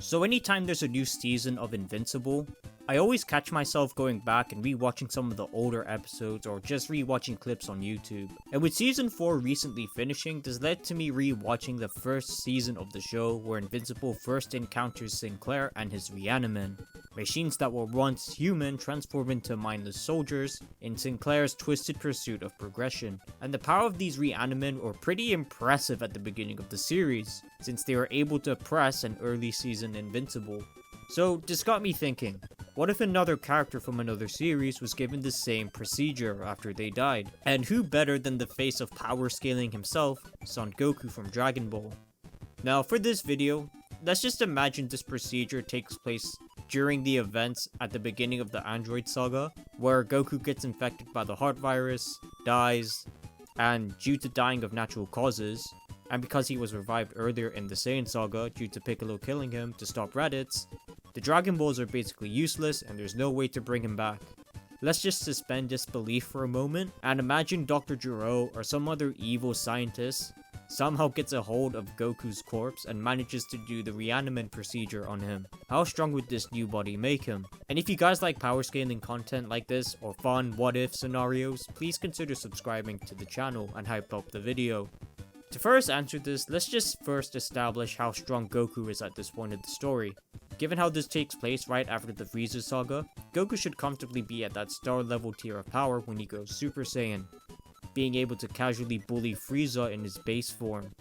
So anytime there's a new season of Invincible, I always catch myself going back and rewatching some of the older episodes or just rewatching clips on YouTube. And with season 4 recently finishing, this led to me rewatching the first season of the show where Invincible first encounters Sinclair and his Reanimen, machines that were once human transform into mindless soldiers in Sinclair's twisted pursuit of progression. And the power of these Reanimen were pretty impressive at the beginning of the series, since they were able to oppress an early season Invincible. So this got me thinking, what if another character from another series was given the same procedure after they died? And who better than the face of power scaling himself, Son Goku from Dragon Ball? Now for this video, let's just imagine this procedure takes place during the events at the beginning of the Android saga, where Goku gets infected by the heart virus, dies, and due to dying of natural causes, and because he was revived earlier in the Saiyan saga due to Piccolo killing him to stop Raditz, the Dragon Balls are basically useless and there's no way to bring him back. Let's just suspend disbelief for a moment and imagine Dr. Gero or some other evil scientist somehow gets a hold of Goku's corpse and manages to do the Reanimen procedure on him. How strong would this new body make him? And if you guys like power scaling content like this or fun what if scenarios, please consider subscribing to the channel and hype up the video. To first answer this, let's just first establish how strong Goku is at this point of the story. Given how this takes place right after the Frieza saga, Goku should comfortably be at that star level tier of power when he goes Super Saiyan, being able to casually bully Frieza in his base form,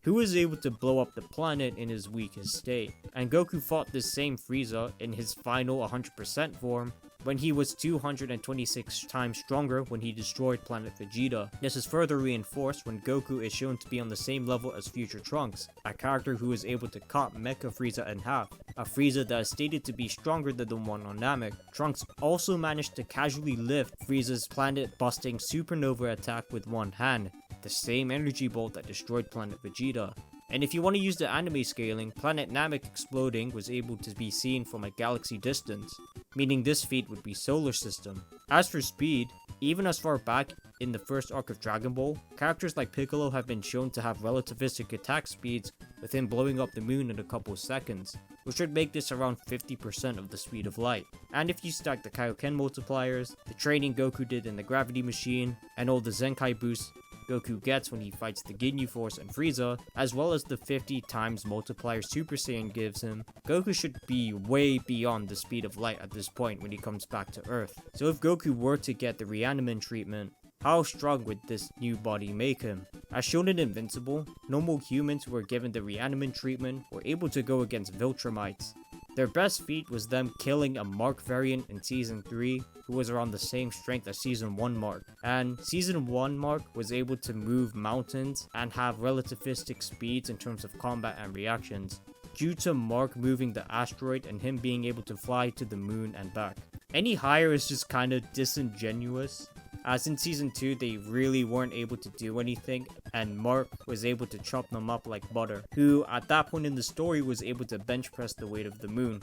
who is able to blow up the planet in his weakest state. And Goku fought this same Frieza in his final 100% form when he was 226 times stronger when he destroyed planet Vegeta. This is further reinforced when Goku is shown to be on the same level as future Trunks, a character who is able to cut Mecha Frieza in half, a Frieza that is stated to be stronger than the one on Namek. Trunks also managed to casually lift Frieza's planet-busting supernova attack with one hand, the same energy bolt that destroyed planet Vegeta. And if you want to use the anime scaling, planet Namek exploding was able to be seen from a galaxy distance, meaning this feat would be solar system. As for speed, even as far back in the first arc of Dragon Ball, characters like Piccolo have been shown to have relativistic attack speeds with him blowing up the moon in a couple seconds, which would make this around 50% of the speed of light. And if you stack the Kaioken multipliers, the training Goku did in the gravity machine, and all the Zenkai boosts Goku gets when he fights the Ginyu Force and Frieza, as well as the 50 times multiplier Super Saiyan gives him, Goku should be way beyond the speed of light at this point when he comes back to Earth. So if Goku were to get the Reanimen treatment, how strong would this new body make him? As shown in Invincible, normal humans who were given the Reanimen treatment were able to go against Viltrumites. Their best feat was them killing a Mark variant in Season 3 who was around the same strength as Season 1 Mark. And Season 1 Mark was able to move mountains and have relativistic speeds in terms of combat and reactions, due to Mark moving the asteroid and him being able to fly to the moon and back. Any higher is just kinda disingenuous, as in Season 2 they really weren't able to do anything and Mark was able to chop them up like butter, who at that point in the story was able to bench press the weight of the moon.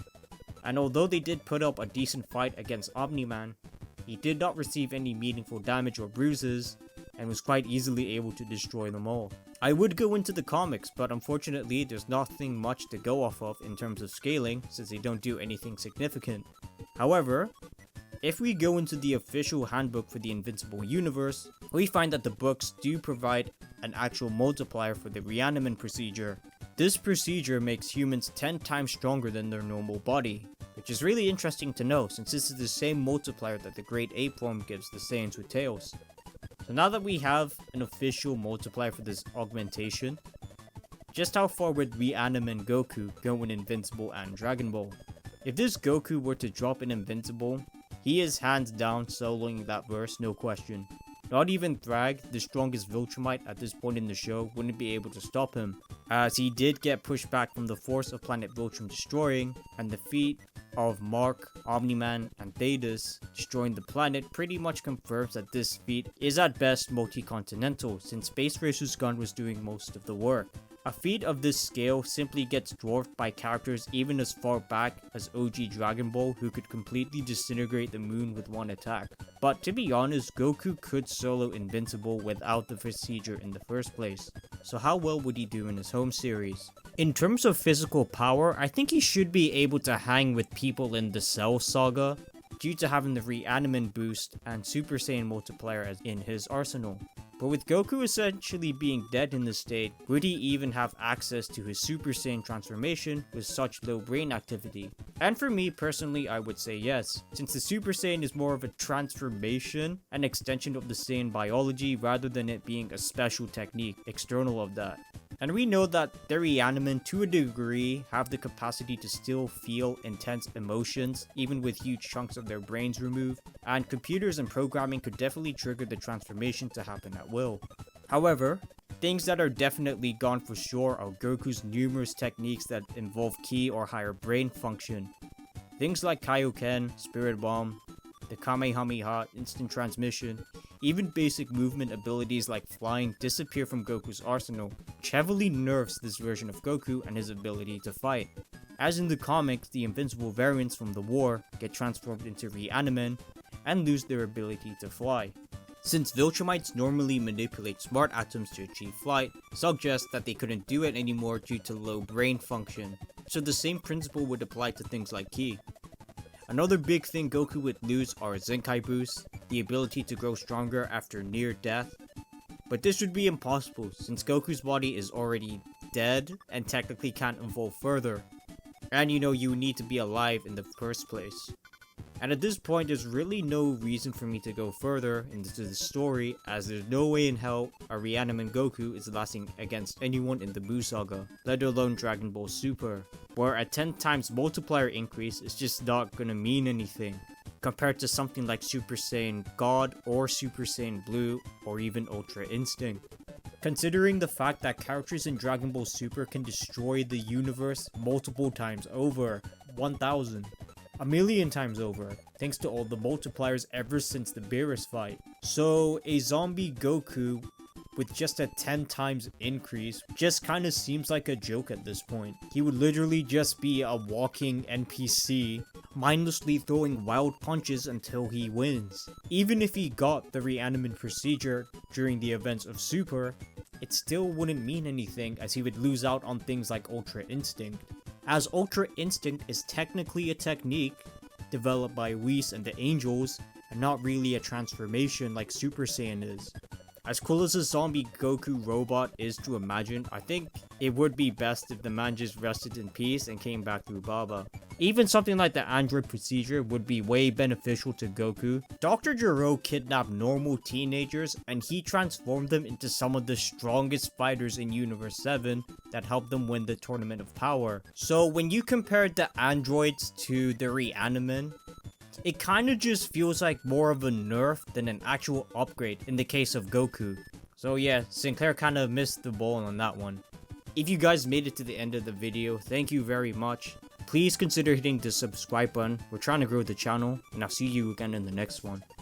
And although they did put up a decent fight against Omni-Man, he did not receive any meaningful damage or bruises and was quite easily able to destroy them all. I would go into the comics, but unfortunately there's nothing much to go off of in terms of scaling since they don't do anything significant. However, if we go into the official handbook for the Invincible universe, we find that the books do provide an actual multiplier for the Reanimen procedure. This procedure makes humans 10 times stronger than their normal body, which is really interesting to know since this is the same multiplier that the Great Ape form gives the Saiyans with tails. So now that we have an official multiplier for this augmentation, just how far would Reanimen Goku go in Invincible and Dragon Ball? If this Goku were to drop in Invincible, he is hands down soloing that verse, no question. Not even Thrag, the strongest Viltrumite at this point in the show, wouldn't be able to stop him, as he did get pushed back from the force of planet Viltrum destroying, and the feat of Mark, Omni-Man, and Thetis destroying the planet pretty much confirms that this feat is at best multi-continental, since Space Racer's gun was doing most of the work. A feat of this scale simply gets dwarfed by characters even as far back as OG Dragon Ball, who could completely disintegrate the moon with one attack. But to be honest, Goku could solo Invincible without the procedure in the first place. So how well would he do in his home series? In terms of physical power, I think he should be able to hang with people in the Cell Saga, due to having the Reanimen boost and Super Saiyan multiplier in his arsenal. But with Goku essentially being dead in this state, would he even have access to his Super Saiyan transformation with such low brain activity? And for me personally, I would say yes, since the Super Saiyan is more of a transformation, an extension of the Saiyan biology rather than it being a special technique external of that. And we know that the Reanimen, to a degree, have the capacity to still feel intense emotions, even with huge chunks of their brains removed, and computers and programming could definitely trigger the transformation to happen at will. However, things that are definitely gone for sure are Goku's numerous techniques that involve ki or higher brain function. Things like Kaioken, Spirit Bomb, the Kamehameha, instant transmission, even basic movement abilities like flying disappear from Goku's arsenal, which heavily nerfs this version of Goku and his ability to fight. As in the comics, the Invincible variants from the war get transformed into Reanimen and lose their ability to fly. Since Viltrumites normally manipulate smart atoms to achieve flight, suggests that they couldn't do it anymore due to low brain function, so the same principle would apply to things like ki. Another big thing Goku would lose are Zenkai boosts, the ability to grow stronger after near death. But this would be impossible since Goku's body is already dead and technically can't evolve further. And you need to be alive in the first place. And at this point, there's really no reason for me to go further into the story, as there's no way in hell a Reaniman Goku is lasting against anyone in the Buu Saga, let alone Dragon Ball Super, where a 10 times multiplier increase is just not gonna mean anything, compared to something like Super Saiyan God or Super Saiyan Blue or even Ultra Instinct. Considering the fact that characters in Dragon Ball Super can destroy the universe multiple times over, 1,000. A million times over, thanks to all the multipliers ever since the Beerus fight. So a zombie Goku with just a 10 times increase just kinda seems like a joke at this point. He would literally just be a walking NPC, mindlessly throwing wild punches until he wins. Even if he got the Reanimen procedure during the events of Super, it still wouldn't mean anything, as he would lose out on things like Ultra Instinct. As Ultra Instinct is technically a technique developed by Whis and the Angels, and not really a transformation like Super Saiyan is. As cool as a zombie Goku robot is to imagine, I think it would be best if the man just rested in peace and came back through Baba. Even something like the android procedure would be way beneficial to Goku. Dr. Gero kidnapped normal teenagers and he transformed them into some of the strongest fighters in Universe 7 that helped them win the Tournament of Power. So when you compare the androids to the Reanimen, it kinda just feels like more of a nerf than an actual upgrade in the case of Goku. So yeah, Sinclair kinda missed the ball on that one. If you guys made it to the end of the video, thank you very much. Please consider hitting the subscribe button. We're trying to grow the channel, and I'll see you again in the next one.